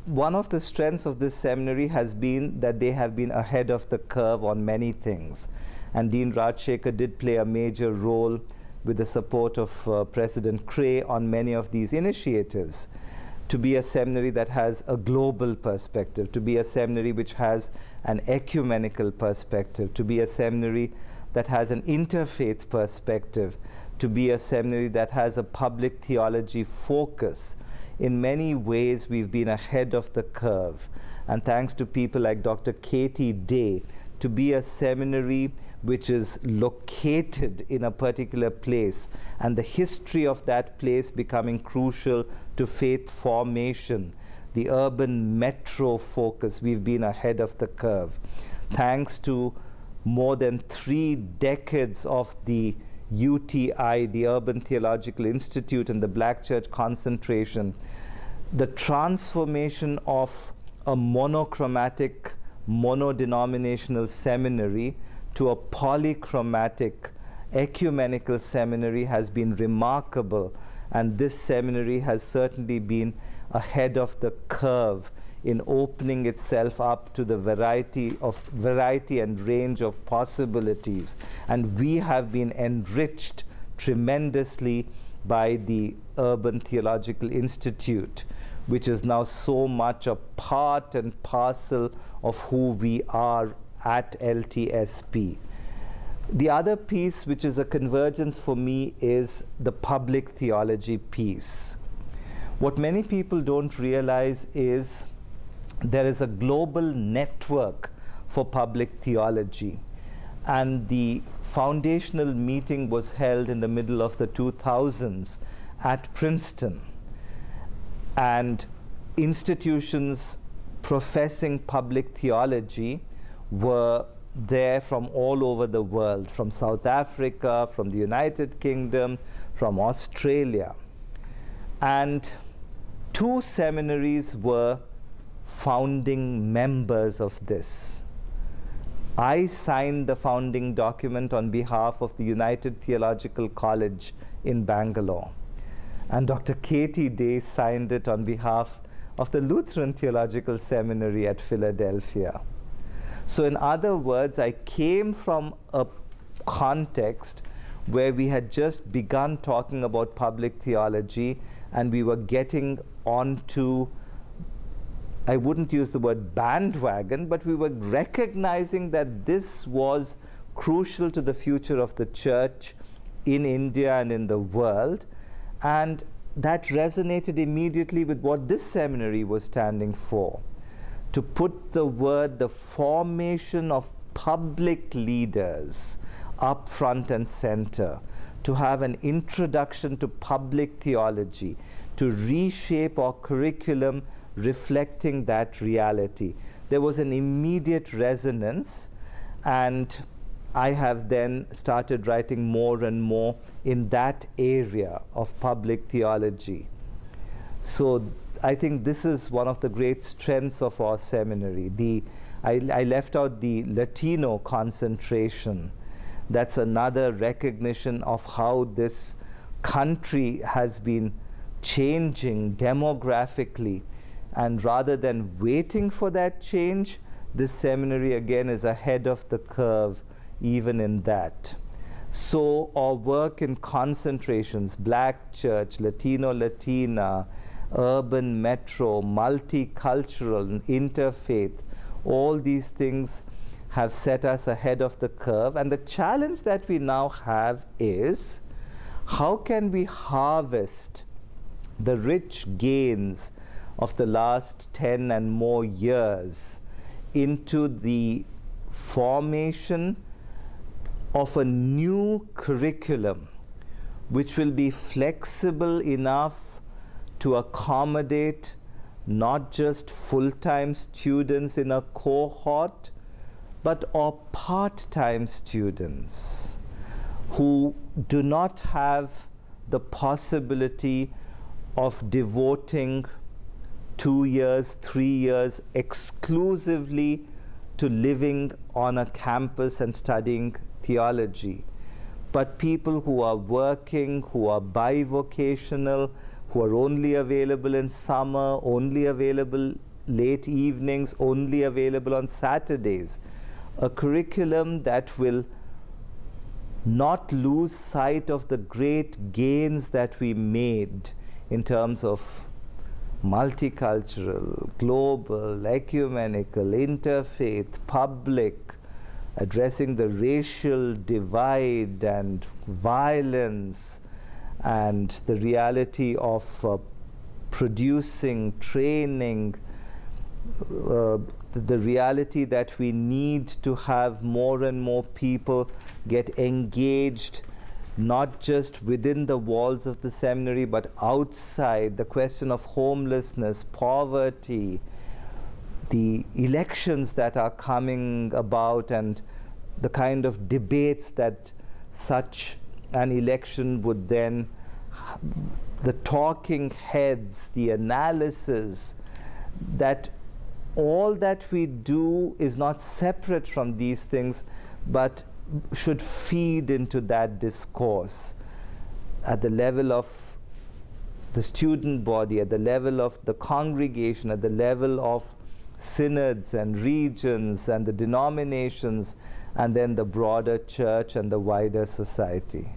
one of the strengths of this seminary has been that they have been ahead of the curve on many things. And Dean Rajshekhar did play a major role with the support of President Cray on many of these initiatives, to be a seminary that has a global perspective, to be a seminary which has an ecumenical perspective, to be a seminary that has an interfaith perspective, to be a seminary that has a public theology focus. In many ways, we've been ahead of the curve. And thanks to people like Dr. Katie Day, to be a seminary which is located in a particular place, and the history of that place becoming crucial to faith formation, the urban metro focus, we've been ahead of the curve. Thanks to more than 3 decades of the UTI, the Urban Theological Institute, and the Black Church concentration, the transformation of a monochromatic, monodenominational seminary to a polychromatic, ecumenical seminary has been remarkable, and this seminary has certainly been ahead of the curve in opening itself up to the variety and range of possibilities. And we have been enriched tremendously by the Urban Theological Institute, which is now so much a part and parcel of who we are at LTSP. The other piece, which is a convergence for me, is the public theology piece. What many people don't realize is there is a global network for public theology, and the foundational meeting was held in the middle of the 2000s at Princeton, and institutions professing public theology were there from all over the world, from South Africa, from the United Kingdom, from Australia. And 2 seminaries were founding members of this. I signed the founding document on behalf of the United Theological College in Bangalore, and Dr. Katie Day signed it on behalf of the Lutheran Theological Seminary at Philadelphia. So in other words, I came from a context where we had just begun talking about public theology, and we were getting onto, I wouldn't use the word bandwagon, but we were recognizing that this was crucial to the future of the church in India and in the world. And that resonated immediately with what this seminary was standing for. To put the word, the formation of public leaders, up front and center, to have an introduction to public theology, to reshape our curriculum reflecting that reality. There was an immediate resonance, and I have then started writing more and more in that area of public theology. So I think this is one of the great strengths of our seminary. I left out the Latino concentration. That's another recognition of how this country has been changing demographically. And rather than waiting for that change, this seminary again is ahead of the curve even in that. So our work in concentrations, Black Church, Latino, Latina, urban metro, multicultural, interfaith, all these things have set us ahead of the curve. And the challenge that we now have is, how can we harvest the rich gains of the last 10 and more years into the formation of a new curriculum which will be flexible enough to accommodate not just full-time students in a cohort, but or part-time students who do not have the possibility of devoting 2 years, 3 years exclusively to living on a campus and studying theology, but people who are working, who are bivocational, who are only available in summer, only available late evenings, only available on Saturdays. A curriculum that will not lose sight of the great gains that we made in terms of multicultural, global, ecumenical, interfaith, public, addressing the racial divide and violence, and the reality of producing, training, the reality that we need to have more and more people get engaged, not just within the walls of the seminary, but outside. The question of homelessness, poverty, the elections that are coming about, and the kind of debates that such an election would then, the talking heads, the analysis, that all that we do is not separate from these things, but should feed into that discourse at the level of the student body, at the level of the congregation, at the level of synods and regions and the denominations, and then the broader church and the wider society.